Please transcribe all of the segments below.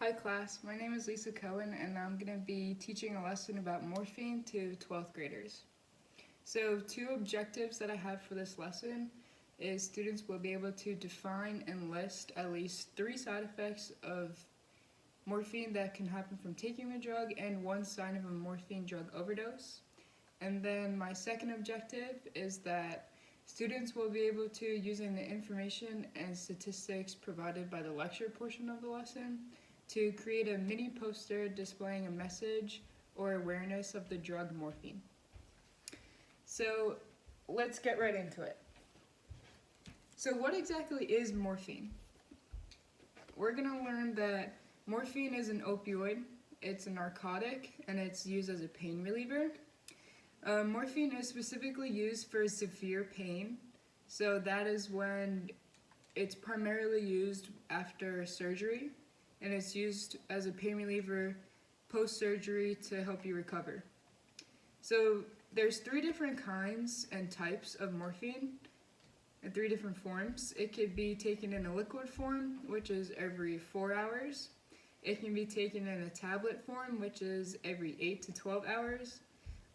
Hi class, my name is Lisa Cohen and I'm going to be teaching a lesson about morphine to 12th graders. So two objectives that I have for this lesson is students will be able to define and list at least 3 side effects of morphine that can happen from taking the drug and 1 sign of a morphine drug overdose. And then my second objective is that students will be able to, using the information and statistics provided by the lecture portion of the lesson, to create a mini poster displaying a message or awareness of the drug morphine. So let's get right into it. So what exactly is morphine? We're going to learn that morphine is an opioid, it's a narcotic, and it's used as a pain reliever. Morphine is specifically used for severe pain, so that is when it's primarily used after surgery, and it's used as a pain reliever post-surgery to help you recover. So there's 3 different kinds and types of morphine in 3 different forms. It could be taken in a liquid form, which is every 4 hours. It can be taken in a tablet form, which is every 8 to 12 hours.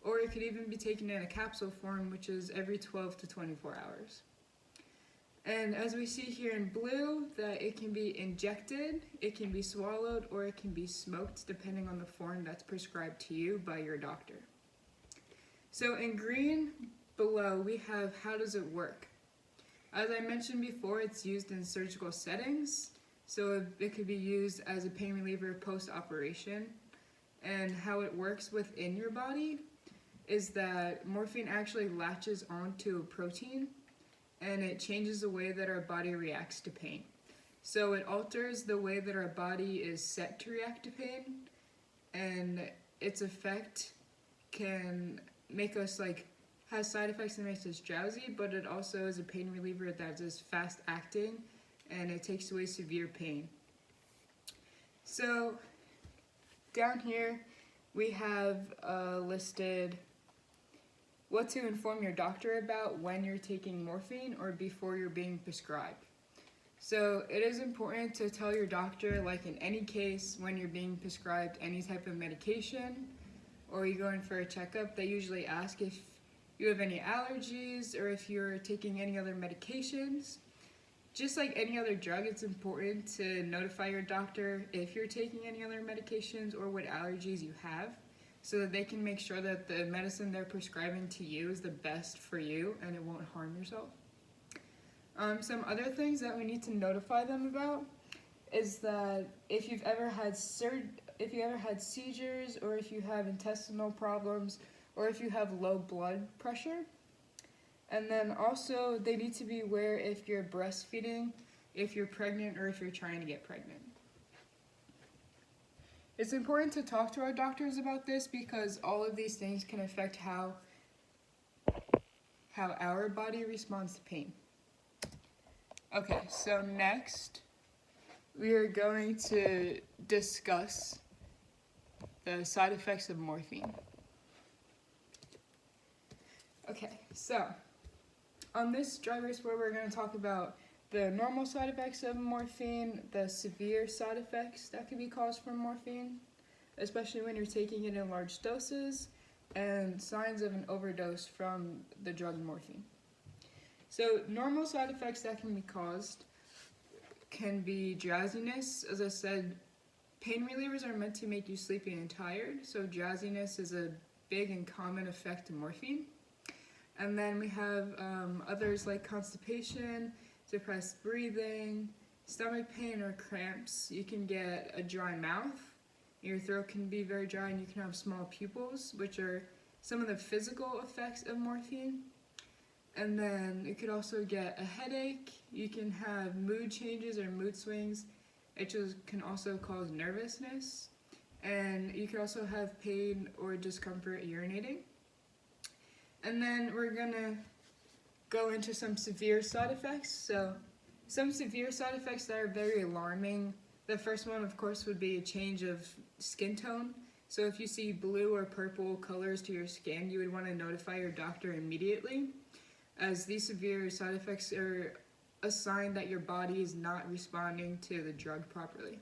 Or it could even be taken in a capsule form, which is every 12 to 24 hours. And as we see here in blue, that it can be injected, it can be swallowed, or it can be smoked, depending on the form that's prescribed to you by your doctor. So in green below, we have how does it work? As I mentioned before, it's used in surgical settings, so it could be used as a pain reliever post-operation. And how it works within your body is that morphine actually latches onto a protein and it changes the way that our body reacts to pain. So it alters the way that our body is set to react to pain, and its effect can make us has side effects that makes us drowsy, but it also is a pain reliever that is fast acting and it takes away severe pain. So down here we have listed what to inform your doctor about when you're taking morphine or before you're being prescribed. So it is important to tell your doctor, like in any case, when you're being prescribed any type of medication or you go in for a checkup, they usually ask if you have any allergies or if you're taking any other medications. Just like any other drug, it's important to notify your doctor if you're taking any other medications or what allergies you have, so that they can make sure that the medicine they're prescribing to you is the best for you and it won't harm yourself. Some other things that we need to notify them about is that if you've ever had seizures, or if you have intestinal problems, or if you have low blood pressure. And then also they need to be aware if you're breastfeeding, if you're pregnant, or if you're trying to get pregnant. It's important to talk to our doctors about this because all of these things can affect how our body responds to pain. Okay, so next we are going to discuss the side effects of morphine. Okay, so on this dry erase where we're going to talk about the normal side effects of morphine, the severe side effects that can be caused from morphine, especially when you're taking it in large doses, and signs of an overdose from the drug morphine. So normal side effects that can be caused can be drowsiness. As I said, pain relievers are meant to make you sleepy and tired, so drowsiness is a big and common effect of morphine. And then we have others like constipation, depressed breathing, stomach pain or cramps. You can get a dry mouth. Your throat can be very dry and you can have small pupils, which are some of the physical effects of morphine. And then you could also get a headache. You can have mood changes or mood swings, which can also cause nervousness. And you could also have pain or discomfort urinating. And then we're gonna go into some severe side effects. So some severe side effects that are very alarming. The first one, of course, would be a change of skin tone. So if you see blue or purple colors to your skin, you would want to notify your doctor immediately, as these severe side effects are a sign that your body is not responding to the drug properly.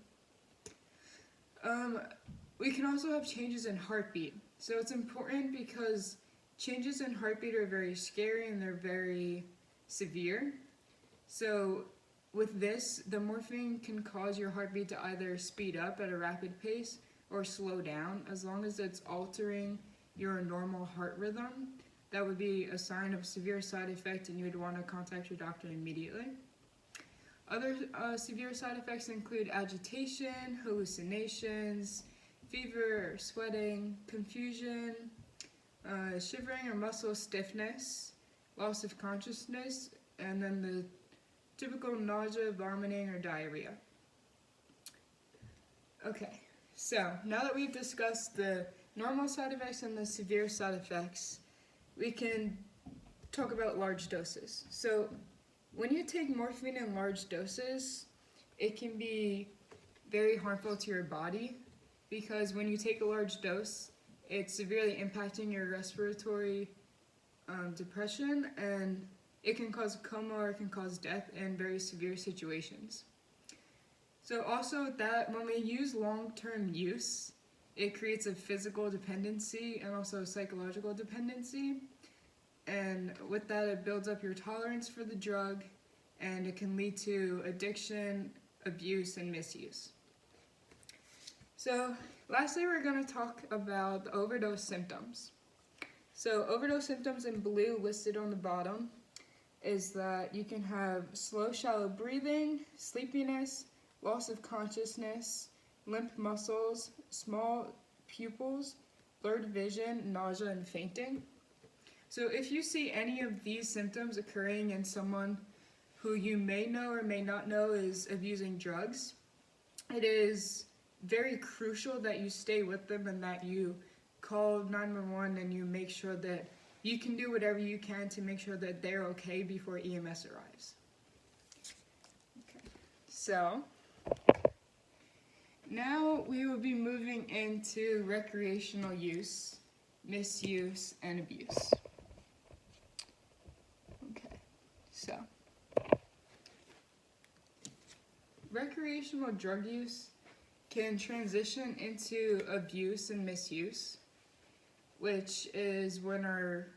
We can also have changes in heartbeat. So it's important because changes in heartbeat are very scary and they're very severe. So with this, the morphine can cause your heartbeat to either speed up at a rapid pace or slow down. As long as it's altering your normal heart rhythm, that would be a sign of severe side effect and you would want to contact your doctor immediately. Other severe side effects include agitation, hallucinations, fever or sweating, confusion, shivering or muscle stiffness, loss of consciousness, and then the typical nausea, vomiting, or diarrhea. Okay, so now that we've discussed the normal side effects and the severe side effects, we can talk about large doses. So when you take morphine in large doses, it can be very harmful to your body because when you take a large dose, it's severely impacting your respiratory depression, and it can cause coma or it can cause death in very severe situations. So also with that, when we use long-term use, it creates a physical dependency and also a psychological dependency. And with that, it builds up your tolerance for the drug, and it can lead to addiction, abuse, and misuse. So lastly, we're going to talk about the overdose symptoms. So overdose symptoms in blue listed on the bottom is that you can have slow, shallow breathing, sleepiness, loss of consciousness, limp muscles, small pupils, blurred vision, nausea, and fainting. So if you see any of these symptoms occurring in someone who you may know or may not know is abusing drugs, it is very crucial that you stay with them and that you call 911 and you make sure that you can do whatever you can to make sure that they're okay before EMS arrives. Okay. So now we will be moving into recreational use, misuse, and abuse. Okay, so recreational drug use can transition into abuse and misuse, which is when our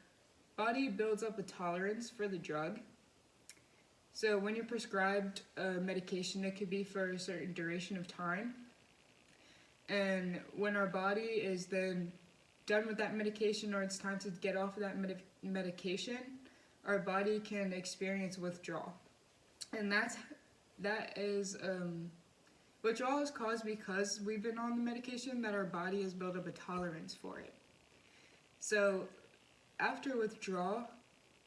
body builds up a tolerance for the drug. So when you're prescribed a medication, it could be for a certain duration of time. And when our body is then done with that medication or it's time to get off of that medication, our body can experience withdrawal. And withdrawal is caused because we've been on the medication that our body has built up a tolerance for it. So after withdrawal,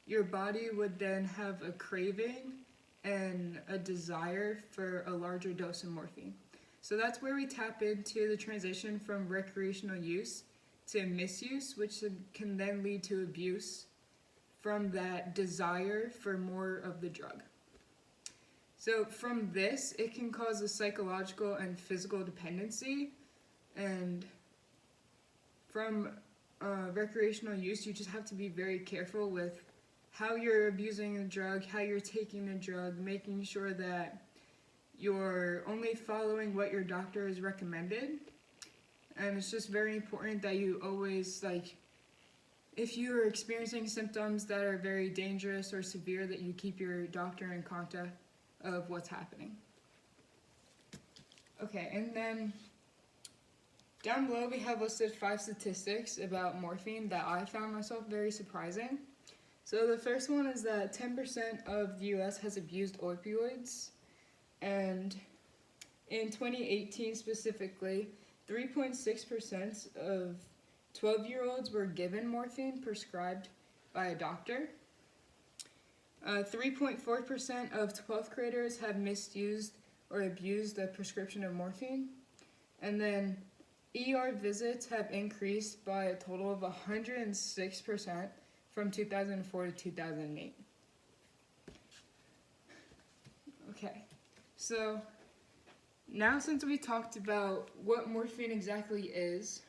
your body would then have a craving and a desire for a larger dose of morphine. So that's where we tap into the transition from recreational use to misuse, which can then lead to abuse from that desire for more of the drug. So from this, it can cause a psychological and physical dependency, and from recreational use, you just have to be very careful with how you're abusing the drug, how you're taking the drug, making sure that you're only following what your doctor has recommended. And it's just very important that you always, if you are experiencing symptoms that are very dangerous or severe, that you keep your doctor in contact of what's happening. Okay, and then down below we have listed 5 statistics about morphine that I found myself very surprising. So the first one is that 10% of the US has abused opioids, and in 2018 specifically, 3.6% of 12-year-olds were given morphine prescribed by a doctor. 3.4% of 12th graders have misused or abused a prescription of morphine. And then ER visits have increased by a total of 106% from 2004 to 2008. Okay, so now since we talked about what morphine exactly is,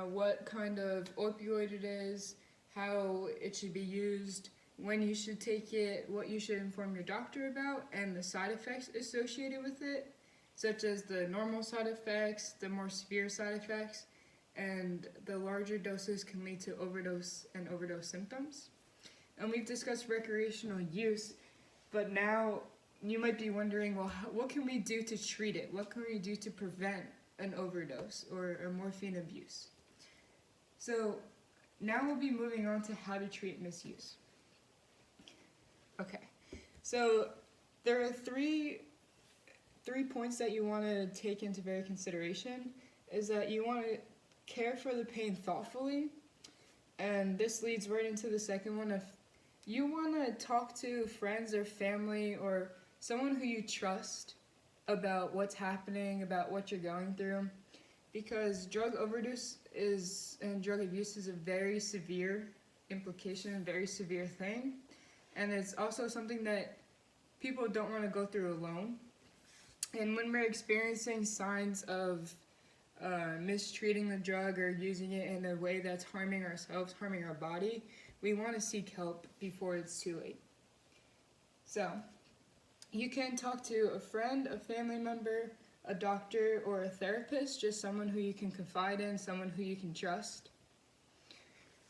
what kind of opioid it is, how it should be used, when you should take it, what you should inform your doctor about, and the side effects associated with it. such as the normal side effects, the more severe side effects, and the larger doses can lead to overdose and overdose symptoms. And we've discussed recreational use, but now you might be wondering, well, what can we do to treat it? What can we do to prevent an overdose or a morphine abuse? So now we'll be moving on to how to treat misuse. Okay, so there are three points that you want to take into very consideration. Is that you want to care for the pain thoughtfully, and this leads right into the second one. If you want to talk to friends or family or someone who you trust about what's happening, about what you're going through, because drug overdose and drug abuse is a very severe implication, a very severe thing, and it's also something that people don't want to go through alone. And when we're experiencing signs of mistreating the drug or using it in a way that's harming ourselves, harming our body, we want to seek help before it's too late. So you can talk to a friend, a family member, a doctor, or a therapist, just someone who you can confide in, someone who you can trust.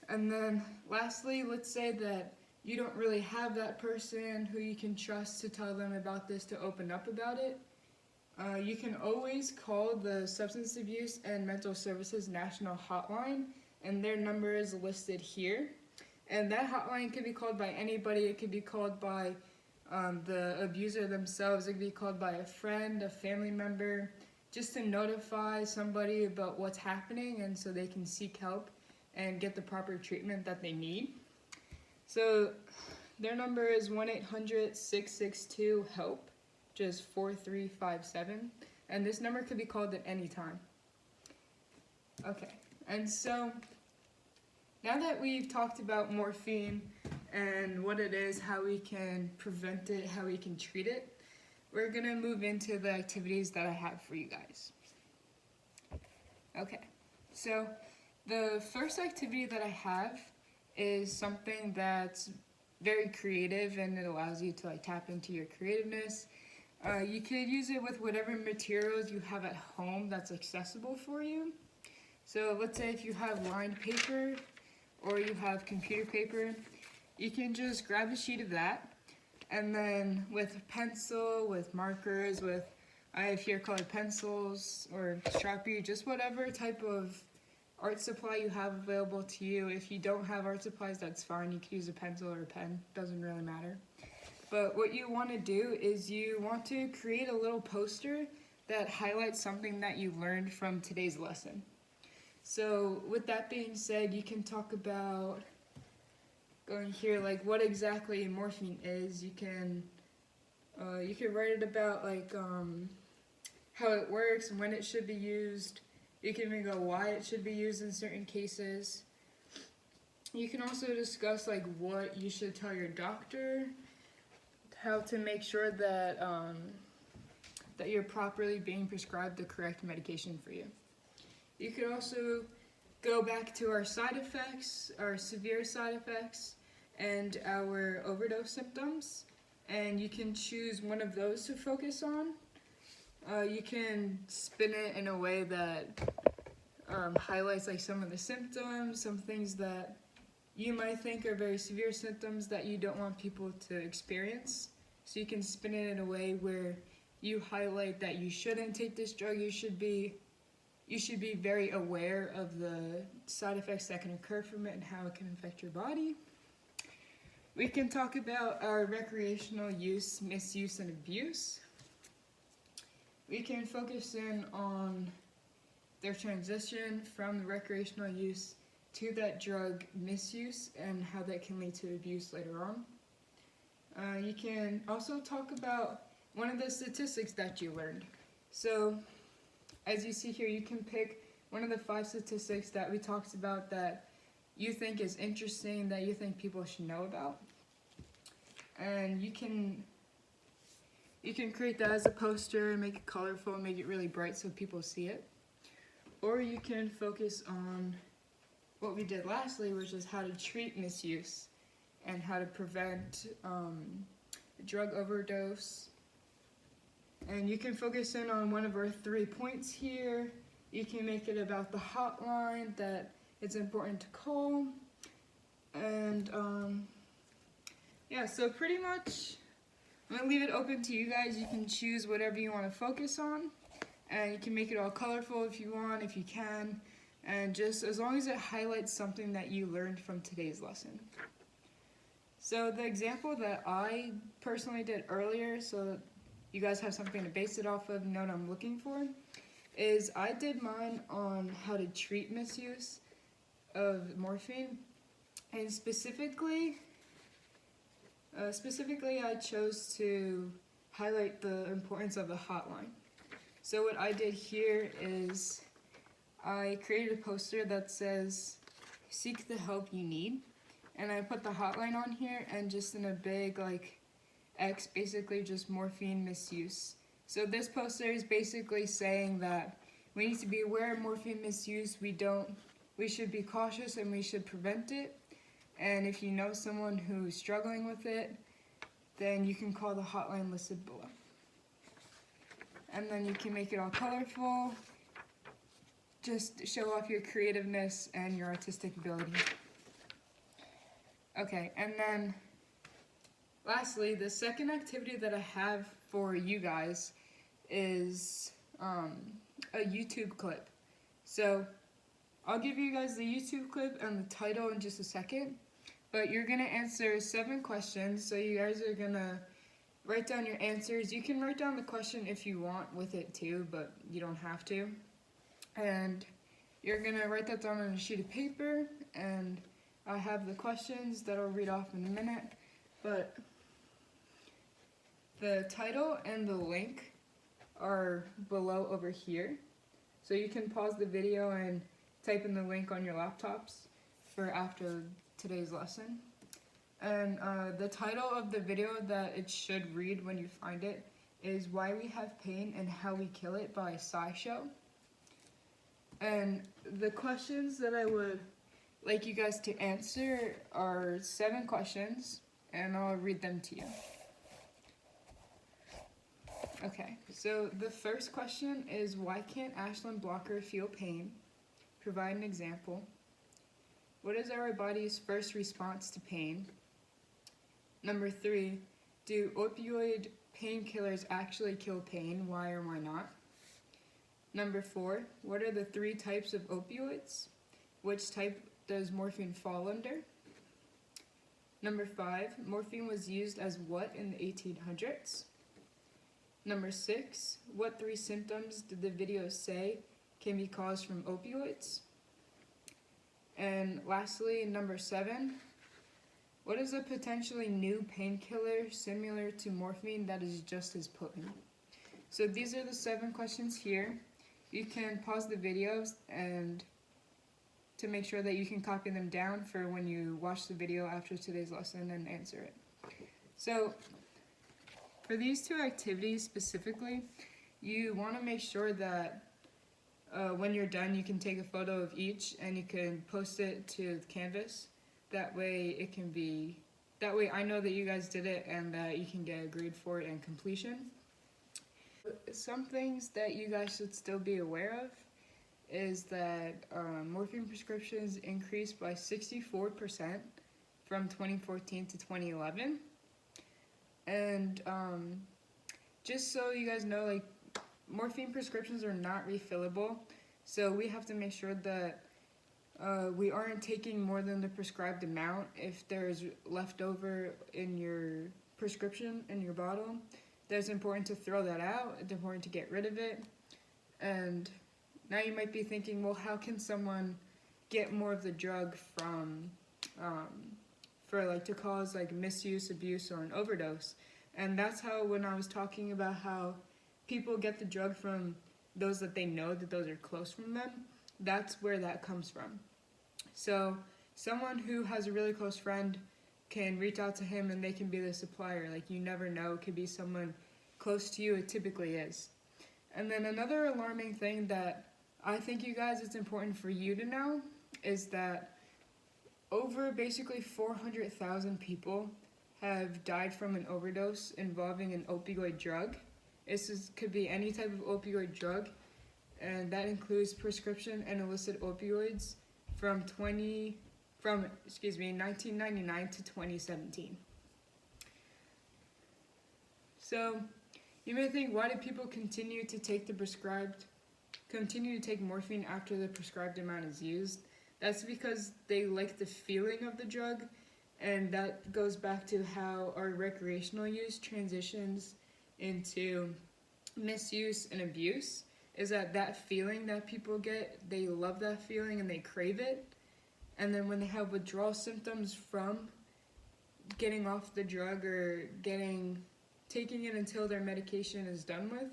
And then lastly, let's say that you don't really have that person who you can trust to tell them about this, to open up about it. You can always call the Substance Abuse and Mental Services National Hotline, and their number is listed here. And that hotline can be called by anybody. It could be called by the abuser themselves. It could be called by a friend, a family member, just to notify somebody about what's happening and so they can seek help and get the proper treatment that they need. So their number is 1-800-662-HELP. Just 4357, and this number could be called at any time. Okay, and so now that we've talked about morphine and what it is, how we can prevent it, how we can treat it, we're gonna move into the activities that I have for you guys. Okay, so the first activity that I have is something that's very creative, and it allows you to tap into your creativeness. You could use it with whatever materials you have at home that's accessible for you. So let's say if you have lined paper or you have computer paper, you can just grab a sheet of that, and then with a pencil, with markers, with if you're colored pencils or Sharpie, just whatever type of art supply you have available to you. If you don't have art supplies, that's fine. You could use a pencil or a pen, doesn't really matter. But what you want to do is you want to create a little poster that highlights something that you learned from today's lesson. So with that being said, you can talk about going here, what exactly morphine is. You can write it about how it works and when it should be used. You can even go why it should be used in certain cases. You can also discuss what you should tell your doctor, how to make sure that that you're properly being prescribed the correct medication for you. You could also go back to our side effects, our severe side effects, and our overdose symptoms, and you can choose one of those to focus on. You can spin it in a way that highlights some of the symptoms, some things that you might think are very severe symptoms that you don't want people to experience. So you can spin it in a way where you highlight that you shouldn't take this drug. You should be very aware of the side effects that can occur from it and how it can affect your body. We can talk about our recreational use, misuse, and abuse. We can focus in on their transition from the recreational use to that drug misuse and how that can lead to abuse later on. You can also talk about one of the statistics that you learned. So as you see here, you can pick one of the 5 statistics that we talked about that you think is interesting, that you think people should know about. And you can create that as a poster, make it colorful, make it really bright so people see it. Or you can focus on what we did lastly, which is how to treat misuse and how to prevent drug overdose And you can focus in on one of our 3 points here. You can make it about the hotline that it's important to call. And yeah, so pretty much I'm gonna leave it open to you guys. You can choose whatever you want to focus on. And you can make it all colorful if you want, if you can. And just as long as it highlights something that you learned from today's lesson. So the example that I personally did earlier, so you guys have something to base it off of, know what I'm looking for, is I did mine on how to treat misuse of morphine. And specifically I chose to highlight the importance of the hotline. So what I did here is I created a poster that says, "Seek the help you need." And I put the hotline on here and just in a big like X, basically just morphine misuse. So this poster is basically saying that we need to be aware of morphine misuse. We should be cautious and we should prevent it. And if you know someone who's struggling with it, then you can call the hotline listed below. And then you can make it all colorful. Just show off your creativeness and your artistic ability. Okay, and then lastly, the second activity that I have for you guys is a YouTube clip. So I'll give you guys the YouTube clip and the title in just a second, but you're gonna answer 7 questions. So you guys are gonna write down your answers. You can write down the question if you want with it too, but you don't have to. And you're gonna write that down on a sheet of paper, and I have the questions that I'll read off in a minute, but the title and the link are below over here. So you can pause the video and type in the link on your laptops for after today's lesson. And the title of the video that it should read when you find it is "Why We Have Pain and How We Kill It" by SciShow. And the questions that I would like you guys to answer are 7 questions, and I'll read them to you. Okay, so the first question is, why can't Ashland Blocker feel pain? Provide an example. What is our body's first response to pain? Number 3, do opioid painkillers actually kill pain? Why or why not? Number 4, what are the 3 types of opioids? Which type does morphine fall under? Number 5, morphine was used as what in the 1800s? Number 6, what 3 symptoms did the video say can be caused from opioids? And lastly, number 7, what is a potentially new painkiller similar to morphine that is just as potent? So these are the 7 questions here. You can pause the videos and to make sure that you can copy them down for when you watch the video after today's lesson and answer it. So for these 2 activities specifically, you want to make sure that when you're done, you can take a photo of each and you can post it to Canvas. That way I know that you guys did it and that you can get a grade for it and completion. Some things that you guys should still be aware of is that morphine prescriptions increased by 64% from 2014 to 2011. And just so you guys know, like, morphine prescriptions are not refillable, so we have to make sure that we aren't taking more than the prescribed amount. If there's leftover in your prescription, in your bottle, that's important to throw that out. It's important to get rid of it. And now you might be thinking, well, how can someone get more of the drug from, to cause like misuse, abuse, or an overdose? And that's how, when I was talking about how people get the drug from those that they know that those are close from them, that's where that comes from. So someone who has a really close friend can reach out to him and they can be the supplier. Like, you never know, it could be someone close to you, it typically is. And then another alarming thing that I think, you guys, it's important for you to know is that over basically 400,000 people have died from an overdose involving an opioid drug. Could be any type of opioid drug, and that includes prescription and illicit opioids from 1999 to 2017. So you may think, why do people continue to take morphine after the prescribed amount is used? That's because they like the feeling of the drug, and that goes back to how our recreational use transitions into misuse and abuse, is that feeling that people get, they love that feeling and they crave it. And then when they have withdrawal symptoms from getting off the drug or taking it until their medication is done with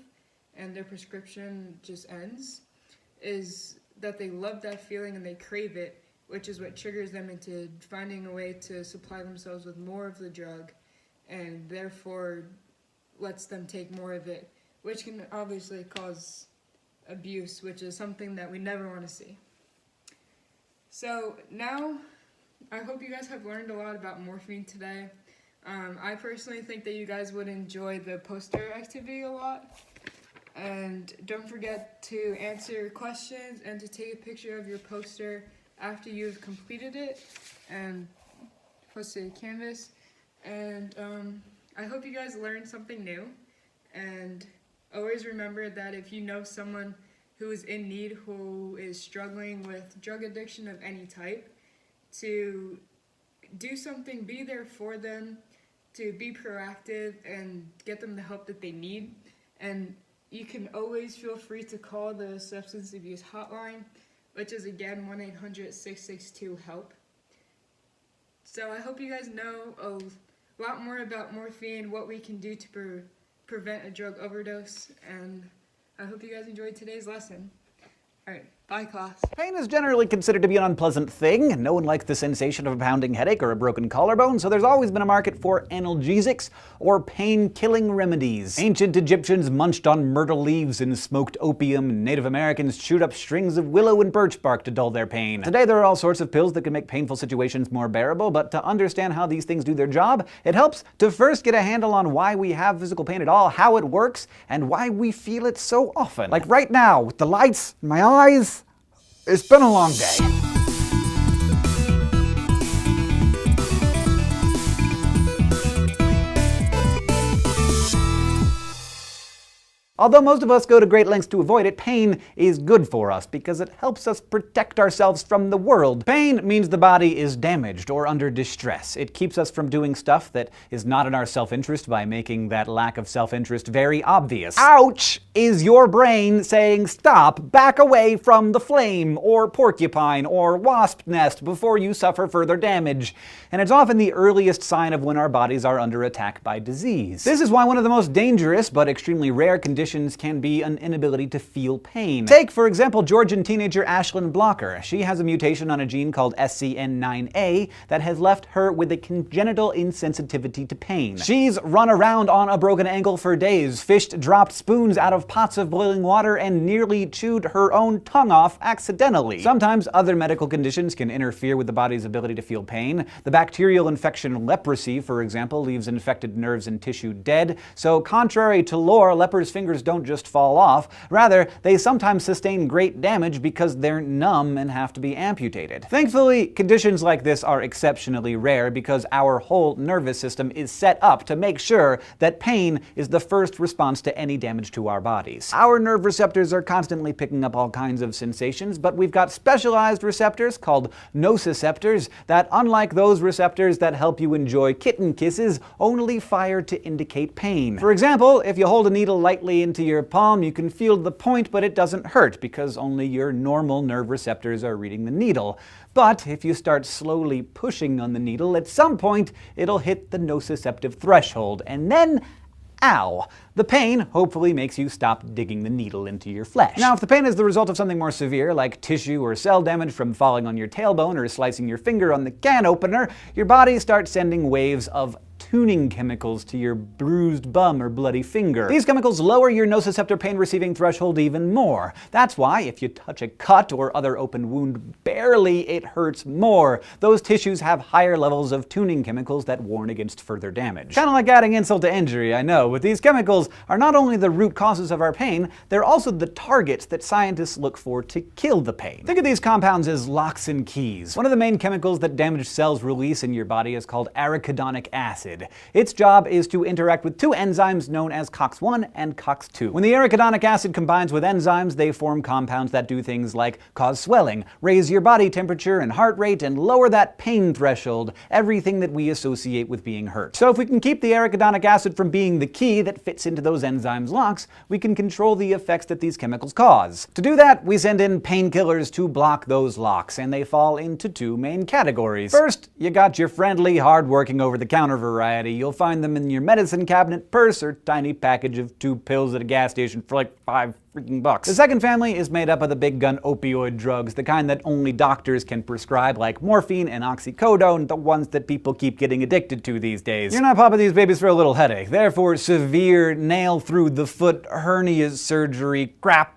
and their prescription just ends, is that they love that feeling and they crave it, which is what triggers them into finding a way to supply themselves with more of the drug, and therefore lets them take more of it, which can obviously cause abuse, which is something that we never want to see. So now, I hope you guys have learned a lot about morphine today. I personally think that you guys would enjoy the poster activity a lot. And don't forget to answer questions and to take a picture of your poster after you've completed it and post it to Canvas. And I hope you guys learned something new. And always remember that if you know someone who is in need, who is struggling with drug addiction of any type, to do something, be there for them, to be proactive and get them the help that they need. And you can always feel free to call the substance abuse hotline, which is again 1-800-662-HELP. So I hope you guys know a lot more about morphine, what we can do to prevent a drug overdose, and I hope you guys enjoyed today's lesson. Alright, bye class. Pain is generally considered to be an unpleasant thing. No one likes the sensation of a pounding headache or a broken collarbone, so there's always been a market for analgesics, or pain-killing remedies. Ancient Egyptians munched on myrtle leaves and smoked opium, and Native Americans chewed up strings of willow and birch bark to dull their pain. Today there are all sorts of pills that can make painful situations more bearable, but to understand how these things do their job, it helps to first get a handle on why we have physical pain at all, how it works, and why we feel it so often. Like right now, with the lights in my eyes, it's been a long day. Although most of us go to great lengths to avoid it, pain is good for us because it helps us protect ourselves from the world. Pain means the body is damaged or under distress. It keeps us from doing stuff that is not in our self-interest by making that lack of self-interest very obvious. Ouch is your brain saying stop, back away from the flame, or porcupine, or wasp nest before you suffer further damage. And it's often the earliest sign of when our bodies are under attack by disease. This is why one of the most dangerous but extremely rare conditions can be an inability to feel pain. Take, for example, Georgian teenager Ashlyn Blocker. She has a mutation on a gene called SCN9A that has left her with a congenital insensitivity to pain. She's run around on a broken ankle for days, fished dropped spoons out of pots of boiling water, and nearly chewed her own tongue off accidentally. Sometimes other medical conditions can interfere with the body's ability to feel pain. The bacterial infection leprosy, for example, leaves infected nerves and tissue dead. So contrary to lore, lepers' fingers don't just fall off. Rather, they sometimes sustain great damage because they're numb and have to be amputated. Thankfully, conditions like this are exceptionally rare because our whole nervous system is set up to make sure that pain is the first response to any damage to our bodies. Our nerve receptors are constantly picking up all kinds of sensations, but we've got specialized receptors called nociceptors that, unlike those receptors that help you enjoy kitten kisses, only fire to indicate pain. For example, if you hold a needle lightly into your palm, you can feel the point, but it doesn't hurt because only your normal nerve receptors are reading the needle. But if you start slowly pushing on the needle, at some point it'll hit the nociceptive threshold, and then ow. The pain hopefully makes you stop digging the needle into your flesh. Now, if the pain is the result of something more severe, like tissue or cell damage from falling on your tailbone or slicing your finger on the can opener, your body starts sending waves of tuning chemicals to your bruised bum or bloody finger. These chemicals lower your nociceptor pain receiving threshold even more. That's why if you touch a cut or other open wound barely, it hurts more. Those tissues have higher levels of tuning chemicals that warn against further damage. Kinda like adding insult to injury, I know, but these chemicals are not only the root causes of our pain, they're also the targets that scientists look for to kill the pain. Think of these compounds as locks and keys. One of the main chemicals that damaged cells release in your body is called arachidonic acid. Its job is to interact with two enzymes known as COX-1 and COX-2. When the arachidonic acid combines with enzymes, they form compounds that do things like cause swelling, raise your body temperature and heart rate, and lower that pain threshold, everything that we associate with being hurt. So if we can keep the arachidonic acid from being the key that fits into those enzymes' locks, we can control the effects that these chemicals cause. To do that, we send in painkillers to block those locks, and they fall into two main categories. First, you got your friendly, hard-working, over-the-counter variety. You'll find them in your medicine cabinet, purse, or tiny package of 2 pills at a gas station for like $5 freaking bucks. The second family is made up of the big gun opioid drugs, the kind that only doctors can prescribe, like morphine and oxycodone, the ones that people keep getting addicted to these days. You're not popping these babies for a little headache. They're for severe nail-through-the-foot hernia surgery crap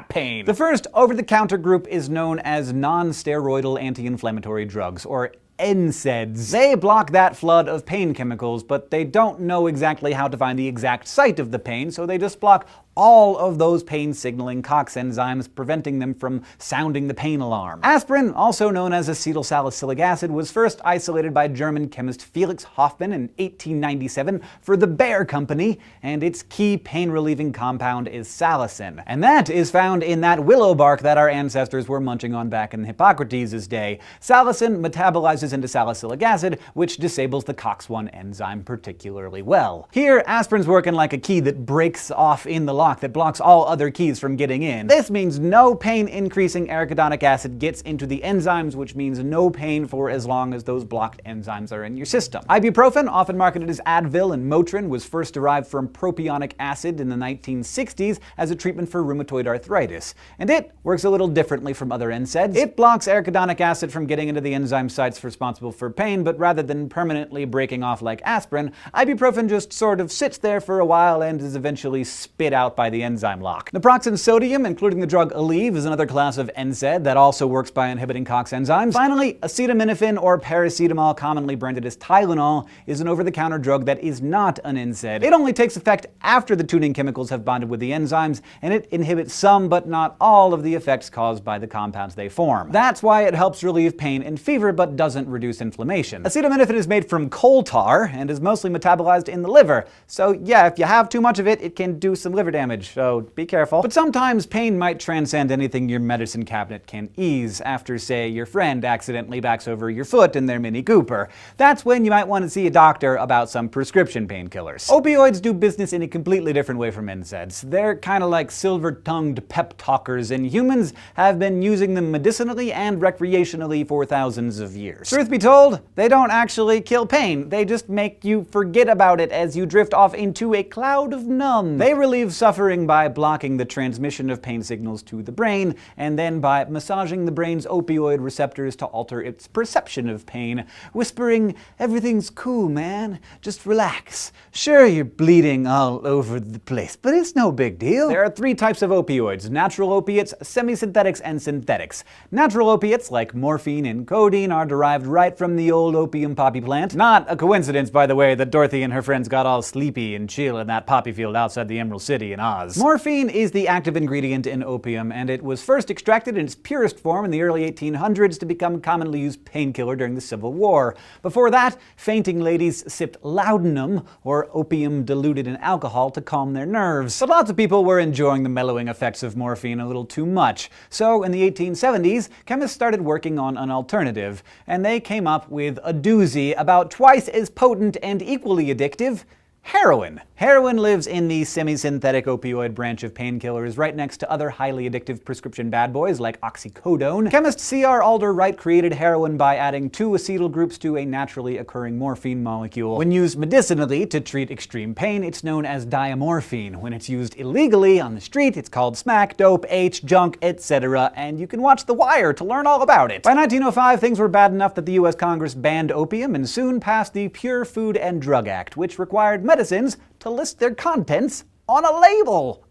pain. The first over-the-counter group is known as non-steroidal anti-inflammatory drugs, or NSAIDs. They block that flood of pain chemicals, but they don't know exactly how to find the exact site of the pain, so they just block all of those pain-signaling COX enzymes, preventing them from sounding the pain alarm. Aspirin, also known as acetylsalicylic acid, was first isolated by German chemist Felix Hoffmann in 1897 for the Bayer Company, and its key pain-relieving compound is salicin. And that is found in that willow bark that our ancestors were munching on back in Hippocrates' day. Salicin metabolizes into salicylic acid, which disables the COX-1 enzyme particularly well. Here, aspirin's working like a key that breaks off in the lock that blocks all other keys from getting in. This means no pain-increasing arachidonic acid gets into the enzymes, which means no pain for as long as those blocked enzymes are in your system. Ibuprofen, often marketed as Advil and Motrin, was first derived from propionic acid in the 1960s as a treatment for rheumatoid arthritis. And it works a little differently from other NSAIDs. It blocks arachidonic acid from getting into the enzyme sites responsible for pain, but rather than permanently breaking off like aspirin, ibuprofen just sort of sits there for a while and is eventually spit out by the enzyme lock. Naproxen sodium, including the drug Aleve, is another class of NSAID that also works by inhibiting COX enzymes. Finally, acetaminophen, or paracetamol, commonly branded as Tylenol, is an over-the-counter drug that is not an NSAID. It only takes effect after the tuning chemicals have bonded with the enzymes, and it inhibits some but not all of the effects caused by the compounds they form. That's why it helps relieve pain and fever but doesn't reduce inflammation. Acetaminophen is made from coal tar and is mostly metabolized in the liver, so yeah, if you have too much of it, it can do some liver damage, so be careful. But sometimes pain might transcend anything your medicine cabinet can ease after, say, your friend accidentally backs over your foot in their Mini Cooper. That's when you might want to see a doctor about some prescription painkillers. Opioids do business in a completely different way from NSAIDs. They're kind of like silver-tongued pep talkers, and humans have been using them medicinally and recreationally for thousands of years. Truth be told, they don't actually kill pain. They just make you forget about it as you drift off into a cloud of numb. They relieve suffering by blocking the transmission of pain signals to the brain, and then by massaging the brain's opioid receptors to alter its perception of pain, whispering, "Everything's cool, man. Just relax. Sure, you're bleeding all over the place, but it's no big deal." There are 3 types of opioids: natural opiates, semi-synthetics, and synthetics. Natural opiates, like morphine and codeine, are derived right from the old opium poppy plant. Not a coincidence, by the way, that Dorothy and her friends got all sleepy and chill in that poppy field outside the Emerald City in Oz. Morphine is the active ingredient in opium, and it was first extracted in its purest form in the early 1800s to become a commonly used painkiller during the Civil War. Before that, fainting ladies sipped laudanum, or opium diluted in alcohol, to calm their nerves. But lots of people were enjoying the mellowing effects of morphine a little too much. So in the 1870s, chemists started working on an alternative, and they came up with a doozy about twice as potent and equally addictive: Heroin. Heroin lives in the semi-synthetic opioid branch of painkillers right next to other highly addictive prescription bad boys like oxycodone. Chemist C.R. Alder Wright created heroin by adding 2 acetyl groups to a naturally occurring morphine molecule. When used medicinally to treat extreme pain, it's known as diamorphine. When it's used illegally on the street, it's called smack, dope, H, junk, etc., and you can watch The Wire to learn all about it. By 1905, things were bad enough that the US Congress banned opium and soon passed the Pure Food and Drug Act, which required medicines to list their contents on a label.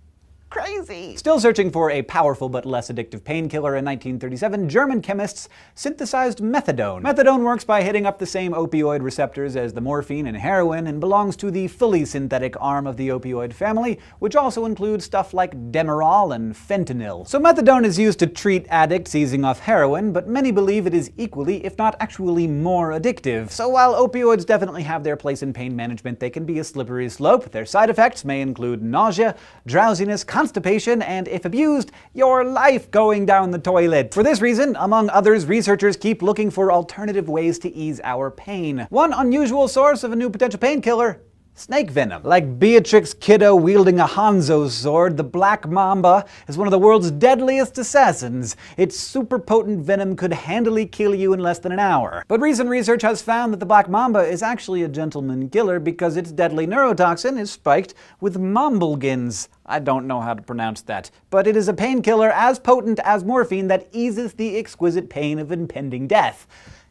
Crazy. Still searching for a powerful but less addictive painkiller, in 1937, German chemists synthesized methadone. Methadone works by hitting up the same opioid receptors as the morphine and heroin and belongs to the fully synthetic arm of the opioid family, which also includes stuff like Demerol and fentanyl. So methadone is used to treat addicts easing off heroin, but many believe it is equally, if not actually more addictive. So while opioids definitely have their place in pain management, they can be a slippery slope. Their side effects may include nausea, drowsiness, constipation, and if abused, your life going down the toilet. For this reason, among others, researchers keep looking for alternative ways to ease our pain. One unusual source of a new potential painkiller: snake venom. Like Beatrix Kiddo wielding a Hanzo sword, the black mamba is one of the world's deadliest assassins. Its super potent venom could handily kill you in less than an hour. But recent research has found that the black mamba is actually a gentleman killer because its deadly neurotoxin is spiked with mambulgins. I don't know how to pronounce that, but it is a painkiller as potent as morphine that eases the exquisite pain of impending death.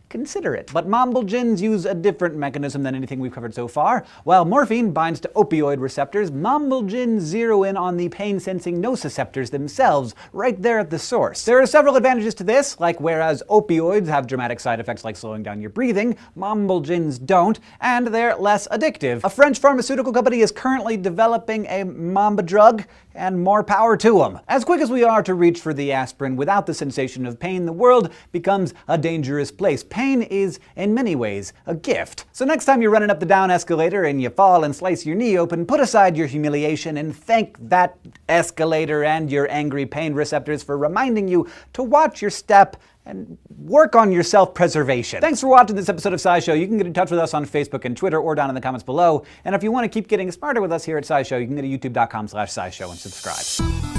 Consider it. But mambulgins use a different mechanism than anything we've covered so far. While morphine binds to opioid receptors, mambulgins zero in on the pain-sensing nociceptors themselves, right there at the source. There are several advantages to this, like whereas opioids have dramatic side effects like slowing down your breathing, mambulgins don't, and they're less addictive. A French pharmaceutical company is currently developing a mamba drug, and more power to them. As quick as we are to reach for the aspirin without the sensation of pain, the world becomes a dangerous place. Pain is, in many ways, a gift. So next time you're running up the down escalator and you fall and slice your knee open, put aside your humiliation and thank that escalator and your angry pain receptors for reminding you to watch your step and work on your self-preservation. Thanks for watching this episode of SciShow. You can get in touch with us on Facebook and Twitter or down in the comments below. And if you want to keep getting smarter with us here at SciShow, you can go to youtube.com/SciShow and subscribe.